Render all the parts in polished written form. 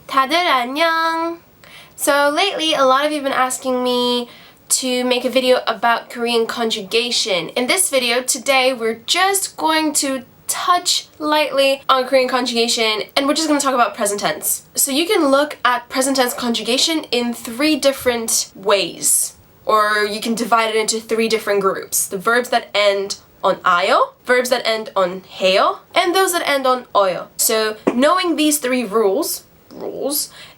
다들 안녕! So lately, a lot of you have been asking me to make a video about Korean conjugation. In this video, today, we're just going to touch lightly on Korean conjugation, and we're just going to talk about present tense. So you can look at present tense conjugation in 3 different ways, or you can divide it into 3 different groups. The verbs that end on ayo, verbs that end on heyo, and those that end on oyo. So knowing these 3 rules,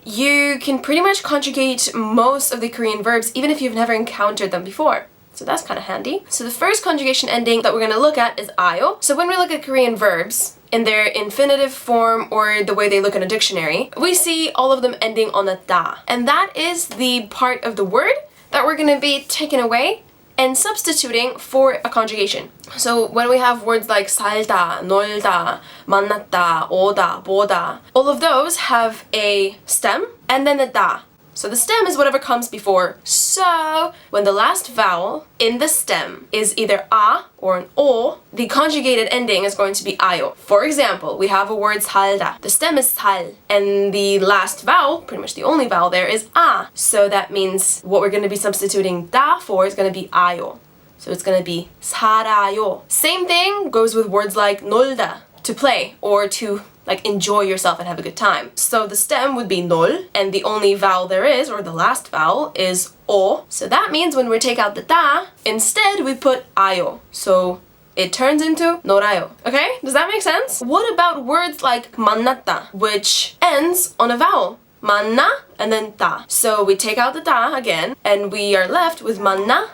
you can pretty much conjugate most of the Korean verbs even if you've never encountered them before. So that's kind of handy. So the first conjugation ending that we're going to look at is ayo. So when we look at Korean verbs in their infinitive form or the way they look in a dictionary, we see all of them ending on a da. And that is the part of the word that we're going to be taking away and substituting for a conjugation. So when we have words like 살다, 놀다, 만났다, 오다, 보다, all of those have a stem and then a da. So the stem is whatever comes before. So when the last vowel in the stem is either a or an o, the conjugated ending is going to be ayo. For example, we have a word 살다. The stem is 살, and the last vowel, pretty much the only vowel there, is a. So that means what we're going to be substituting da for is going to be ayo. So it's going to be 살아요. Same thing goes with words like 놀다, to play, or to enjoy yourself and have a good time. So the stem would be 놀, and the only vowel there is, or the last vowel, is o. So that means when we take out the da, instead we put ayo. So it turns into 놀아요. Okay? Does that make sense? What about words like 만났다, which ends on a vowel? 만나 and then da. So we take out the da again, and we are left with 만나.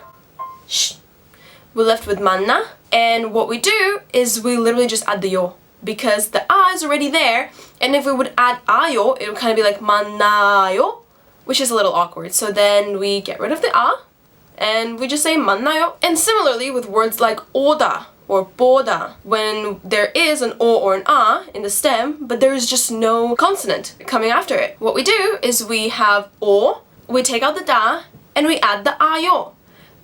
We're left with 만나, and what we do is we literally just add the yo, because the a is already there, and if we would add ayo, it would kind of be like 만나요, which is a little awkward. So then we get rid of the a, and we just say 만나요. And similarly with words like 오다 or 보다, when there is an o or an a in the stem, but there is just no consonant coming after it. What we do is we have o, we take out the da, and we add the ayo.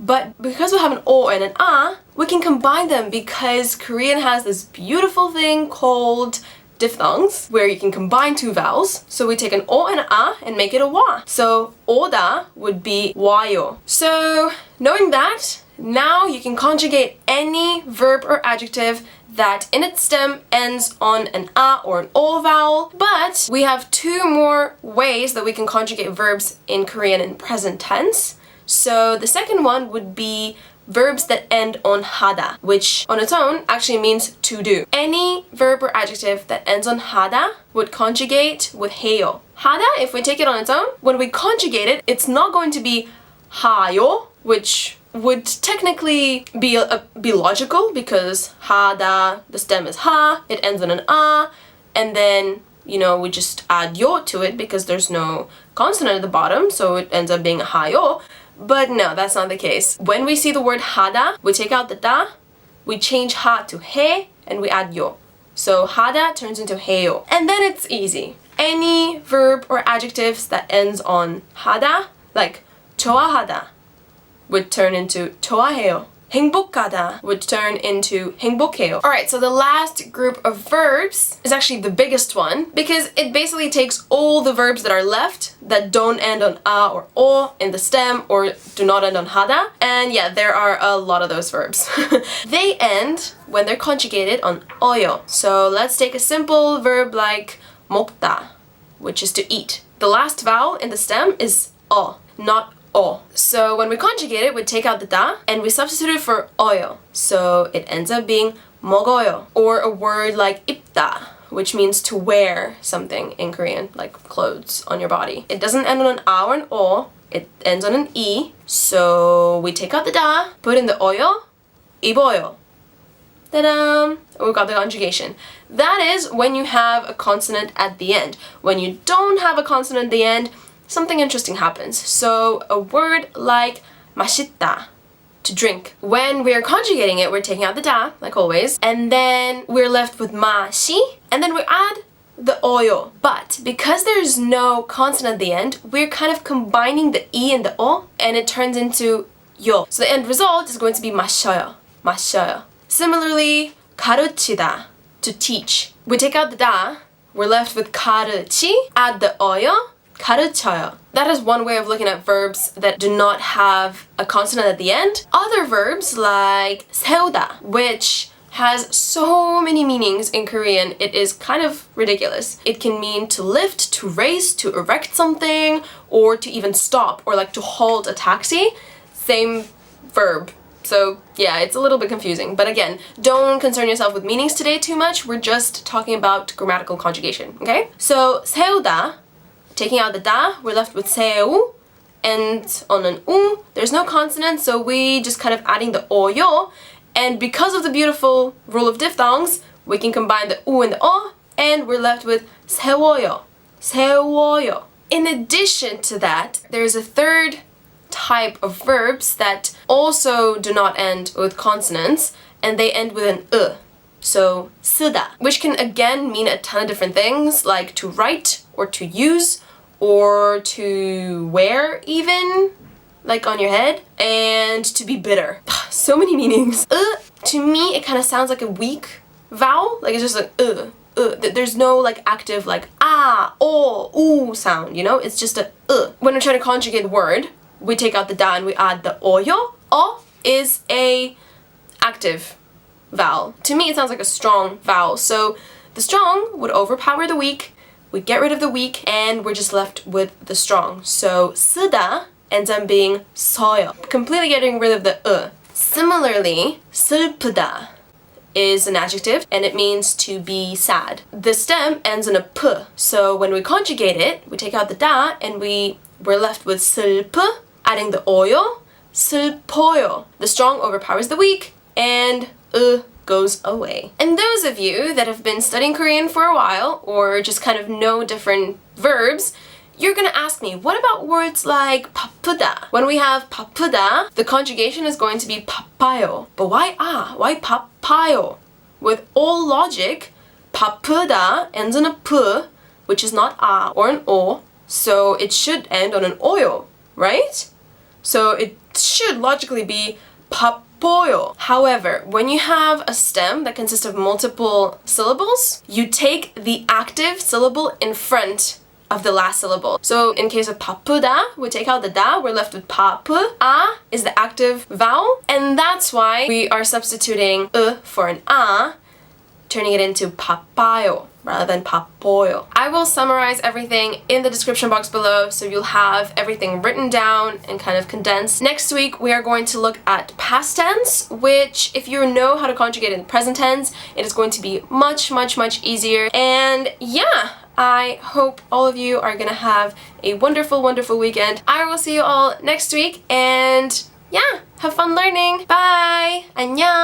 But because we have an o and an a, we can combine them because Korean has this beautiful thing called diphthongs, where you can combine 2 vowels. So we take an o and an a and make it a wa. So 오다 would be 와요. So knowing that, now you can conjugate any verb or adjective that in its stem ends on an a or an o vowel. But we have 2 more ways that we can conjugate verbs in Korean in present tense. So the second one would be verbs that end on hada, which on its own actually means to do. Any verb or adjective that ends on hada would conjugate with heyo. Hada, if we take it on its own, when we conjugate it, it's not going to be hayo, which would technically be logical because hada, the stem is ha, it ends on an a, and then we just add yo to it because there's no consonant at the bottom, so it ends up being a hayo. But no, that's not the case. When we see the word hada, we take out the da, we change ha to he, and we add yo. So hada turns into heyo. And then it's easy. Any verb or adjectives that ends on hada, like 좋아하다, would turn into 좋아해요. 행복하다 would turn into 행복해요. Alright, so the last group of verbs is actually the biggest one because it basically takes all the verbs that are left that don't end on a or o in the stem or do not end on hada. And yeah, there are a lot of those verbs. They end when they're conjugated on oyo. So let's take a simple verb like 먹다, which is to eat. The last vowel in the stem is o, not o. So when we conjugate it, we take out the da and we substitute it for oyo. So it ends up being 먹어요. Or a word like 입다, which means to wear something in Korean, like clothes on your body. It doesn't end on an a or an o, it ends on an e. So we take out the da, put in the oyo, 입어요. Ta-da! We've got the conjugation. That is when you have a consonant at the end. When you don't have a consonant at the end, something interesting happens. So a word like 맛있다, to drink. When we're conjugating it, we're taking out the da, like always, and then we're left with 마시, and then we add the oyo. But because there's no consonant at the end, we're kind of combining the e and the o, and it turns into 요. So the end result is going to be 마셔요. 마셔요. Similarly, 가르치다, to teach. We take out the da, we're left with 가르치. Add the 어요. 가르쳐요. That is one way of looking at verbs that do not have a consonant at the end. Other verbs like 세우다, which has so many meanings in Korean, it is kind of ridiculous. It can mean to lift, to raise, to erect something, or to even stop, or like to halt a taxi. Same verb. So yeah, it's a little bit confusing. But again, don't concern yourself with meanings today too much. We're just talking about grammatical conjugation, okay? So 세우다, taking out the da, we're left with 세우, and on an u, there's no consonant, so we just kind of adding the 어요, and because of the beautiful rule of diphthongs, we can combine the u and the 어, and we're left with 세워요, 세워요. In addition to that, there's a third type of verbs that also do not end with consonants, and they end with an So, 쓰다, which can again mean a ton of different things, like to write, or to use, or to wear even, like on your head, and to be bitter. So many meanings. To me, it kind of sounds like a weak vowel, like it's just like There's no like active like ah, o, u sound, you know? It's just a When we're trying to conjugate the word, we take out the da and we add the 어요. 어 is a active vowel. To me, it sounds like a strong vowel. So the strong would overpower the weak, we get rid of the weak, and we're just left with the strong. So 쓰다 ends up being 써요, completely getting rid of the Similarly, 슬프다 is an adjective and it means to be sad. The stem ends in a p, so when we conjugate it, we take out the da and we're left with 슬프, adding the 어요, 슬퍼요. The strong overpowers the weak, and goes away. And those of you that have been studying Korean for a while, or just kind of know different verbs, you're gonna ask me, what about words like 바쁘다? When we have 바쁘다, the conjugation is going to be 바빠요. But why Why 바빠요? With all logic, 바쁘다 ends in a p, which is not a or an o, so it should end on an 어요, right? So it should logically be 바빠요. However, when you have a stem that consists of multiple syllables, you take the active syllable in front of the last syllable. So in case of 바쁘다, we take out the da, we're left with 바쁘. A is the active vowel, and that's why we are substituting for an a, turning it into 바빠요 rather than 바빠요. I will summarize everything in the description box below, so you'll have everything written down and kind of condensed. Next week, we are going to look at past tense, which if you know how to conjugate in present tense, it is going to be much, much, much easier. And yeah, I hope all of you are gonna have a wonderful, wonderful weekend. I will see you all next week, and yeah, have fun learning. Bye! 안녕!